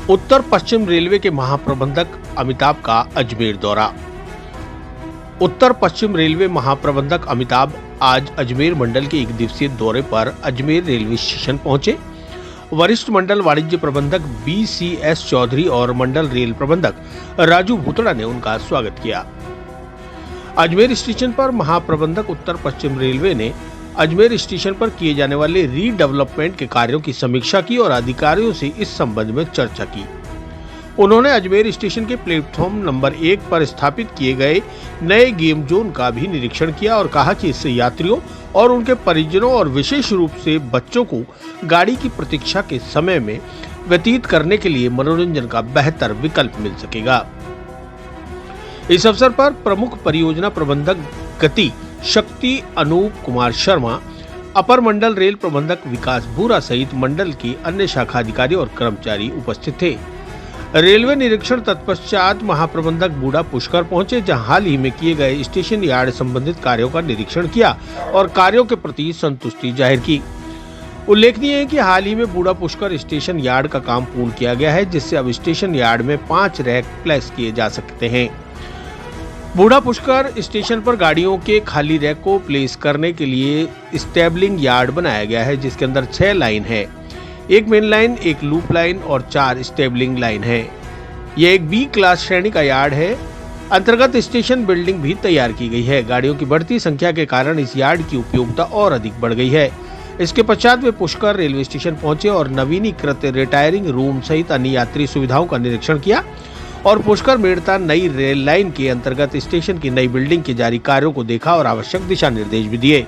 उत्तर पश्चिम railway के महाप्रबंधक अमिताभ का अजमेर दौरा। उत्तर पश्चिम रेलवे महाप्रबंधक अमिताभ आज अजमेर मंडल के एक दिवसीय दौरे पर अजमेर रेलवे स्टेशन पहुंचे। वरिष्ठ मंडल वाणिज्य प्रबंधक BCS चौधरी और मंडल रेल प्रबंधक राजू भूतड़ा ने उनका स्वागत किया। अजमेर स्टेशन पर महाप्रबंधक उत्तर पश्चिम रेलवे ने अजमेर स्टेशन पर किए जाने वाले रीडेवलपमेंट के कार्यों की समीक्षा की और अधिकारियों से इस संबंध में चर्चा की। उन्होंने अजमेर स्टेशन के प्लेटफॉर्म नंबर 1 पर स्थापित किए गए नए गेम जोन का भी निरीक्षण किया और कहा कि इससे यात्रियों और उनके परिजनों और विशेष रूप से बच्चों को गाड़ी की प्रतीक्षा के समय में व्यतीत करने के लिए मनोरंजन का बेहतर विकल्प मिल सकेगा। इस अवसर पर प्रमुख परियोजना प्रबंधक गति शक्ति अनूप कुमार शर्मा, अपर मंडल रेल प्रबंधक विकास बूरा सहित मंडल की अन्य शाखा अधिकारी और कर्मचारी उपस्थित थे। रेलवे निरीक्षण तत्पश्चात महाप्रबंधक बूढ़ा पुष्कर पहुंचे, जहां हाल ही में किए गए स्टेशन यार्ड संबंधित कार्यों का निरीक्षण किया और कार्यों के प्रति संतुष्टि जाहिर की। उल्लेखनीय है कि हाल ही में बूढ़ा पुष्कर स्टेशन यार्ड का काम पूर्ण किया गया है, जिससे अब स्टेशन यार्ड में 5 रैक प्लेस किए जा सकते हैं। बूढ़ा पुष्कर स्टेशन पर गाड़ियों के खाली रैक को प्लेस करने के लिए स्टेबलिंग यार्ड बनाया गया है, जिसके अंदर 6 लाइन है, एक मेन लाइन, एक लूप लाइन और 4 स्टेबलिंग लाइन है। यह एक B क्लास श्रेणी का यार्ड है। अंतर्गत स्टेशन बिल्डिंग भी तैयार की गई है। गाड़ियों की बढ़ती संख्या के कारण इस यार्ड की उपयोगिता और अधिक बढ़ गई है। इसके पश्चात वे पुष्कर रेलवे स्टेशन पहुंचे और नवीनीकृत रिटायरिंग रूम सहित अन्य यात्री सुविधाओं का निरीक्षण किया और पुष्कर मेड़ता नई रेल लाइन के अंतर्गत स्टेशन की नई बिल्डिंग के जारी कार्यों को देखा और आवश्यक दिशा निर्देश भी दिए।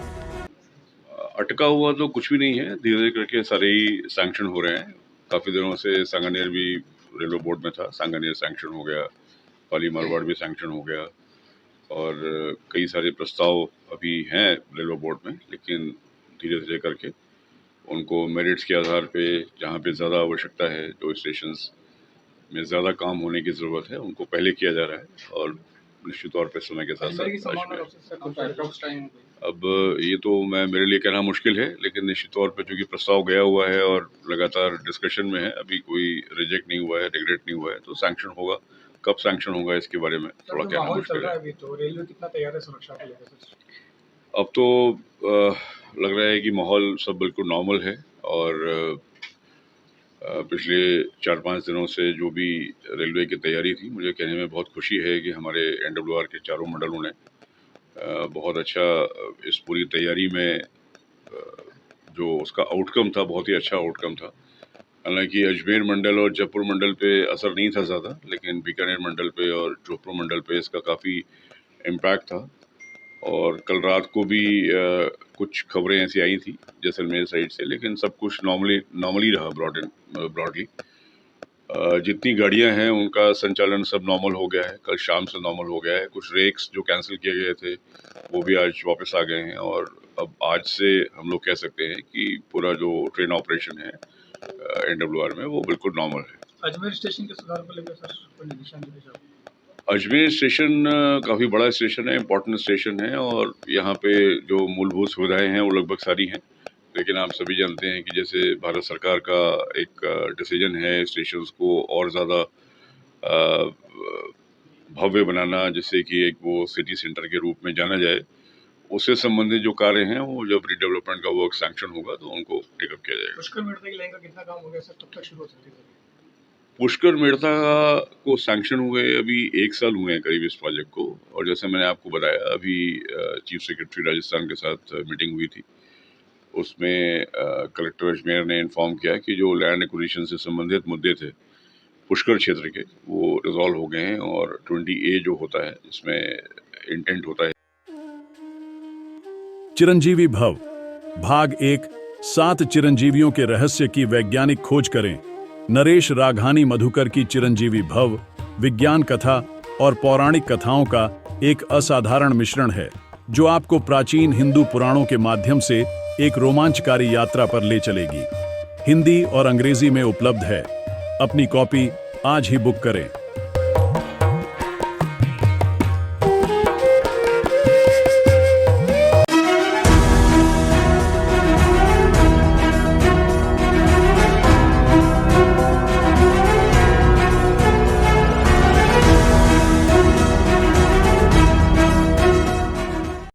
अटका हुआ तो कुछ भी नहीं है, धीरे धीरे करके सारे ही सैंक्शन हो रहे हैं। काफ़ी दिनों से सांगानेर भी रेलवे बोर्ड में था, सांगानेर सैंक्शन हो गया, पाली मारवाड़ भी सैंक्शन हो गया और कई सारे प्रस्ताव अभी हैं रेलवे बोर्ड में, लेकिन धीरे धीरे करके उनको मेरिट्स के आधार पे जहाँ पे ज़्यादा आवश्यकता है, जो स्टेशंस में ज़्यादा काम होने की ज़रूरत है, उनको पहले किया जा रहा है और निश्चित तौर पे समय के साथ अब ये तो मेरे लिए कहना मुश्किल है, लेकिन निश्चित तौर पे चूंकि प्रस्ताव गया हुआ है और लगातार डिस्कशन में है, अभी कोई रिजेक्ट नहीं हुआ है, रिग्रेट नहीं हुआ है, तो सैंक्शन होगा। कब सैंक्शन होगा इसके बारे में थोड़ा कहना मुश्किल है। तो रेलवे कितना तैयार है सुरक्षा को लेकर? अब तो लग रहा है कि माहौल सब बिल्कुल नॉर्मल है और पिछले 4-5 दिनों से जो भी रेलवे की तैयारी थी, मुझे कहने में बहुत खुशी है कि हमारे NWR के चारों मंडलों ने बहुत अच्छा इस पूरी तैयारी में जो उसका आउटकम था, बहुत ही अच्छा आउटकम था। हालांकि अजमेर मंडल और जयपुर मंडल पे असर नहीं था ज़्यादा, लेकिन बीकानेर मंडल पे और जोधपुर मंडल पे इसका काफ़ी इम्पैक्ट था। और कल रात को भी कुछ खबरें ऐसी आई थी जैसलमेर साइड से, लेकिन सब कुछ नॉर्मली रहा ब्रॉडली। जितनी गाड़ियां हैं उनका संचालन सब नॉर्मल हो गया है, कल शाम से नॉर्मल हो गया है। कुछ रेक्स जो कैंसिल किए गए थे वो भी आज वापस आ गए हैं और अब आज से हम लोग कह सकते हैं कि पूरा जो ट्रेन ऑपरेशन है NWR में वो बिल्कुल नॉर्मल है। अजमेर स्टेशन के सुधार को लेकर सर कोई दिशा निर्देश? अजमेर स्टेशन काफ़ी बड़ा स्टेशन है, इम्पोर्टेंट स्टेशन है और यहाँ पे जो मूलभूत सुविधाएं हैं वो लगभग सारी हैं, लेकिन आप सभी जानते हैं कि जैसे भारत सरकार का एक डिसीजन है स्टेशंस को और ज़्यादा भव्य बनाना, जिससे कि एक वो सिटी सेंटर के रूप में जाना जाए। उससे संबंधित जो कार्य हैं वो जब रीडेवलपमेंट का वर्क सैंक्शन होगा तो उनको टेकअप किया जाएगा। पुष्कर मेड़ता की लाइन का कितना काम हो गया सर, कब तक शुरू हो सकती है? पुष्कर मेड़ता को सैंक्शन हुए अभी 1 साल हुए हैं करीब इस प्रोजेक्ट को, और जैसे मैंने आपको बताया अभी चीफ सेक्रेटरी राजस्थान के साथ मीटिंग हुई थी, उसमें कलेक्टर अजमेर ने इन्फॉर्म किया कि जो लैंड एक्विजिशन से संबंधित मुद्दे थे पुष्कर क्षेत्र के, वो रिजॉल्व हो गए हैं और 20A जो होता है इसमें इंटेंट होता है। चिरंजीवी भव भाग 1 7 चिरंजीवियों के रहस्य की वैज्ञानिक खोज करें। नरेश राघानी मधुकर की चिरंजीवी भव विज्ञान कथा और पौराणिक कथाओं का एक असाधारण मिश्रण है, जो आपको प्राचीन हिंदू पुराणों के माध्यम से एक रोमांचकारी यात्रा पर ले चलेगी। हिंदी और अंग्रेजी में उपलब्ध है। अपनी कॉपी आज ही बुक करें।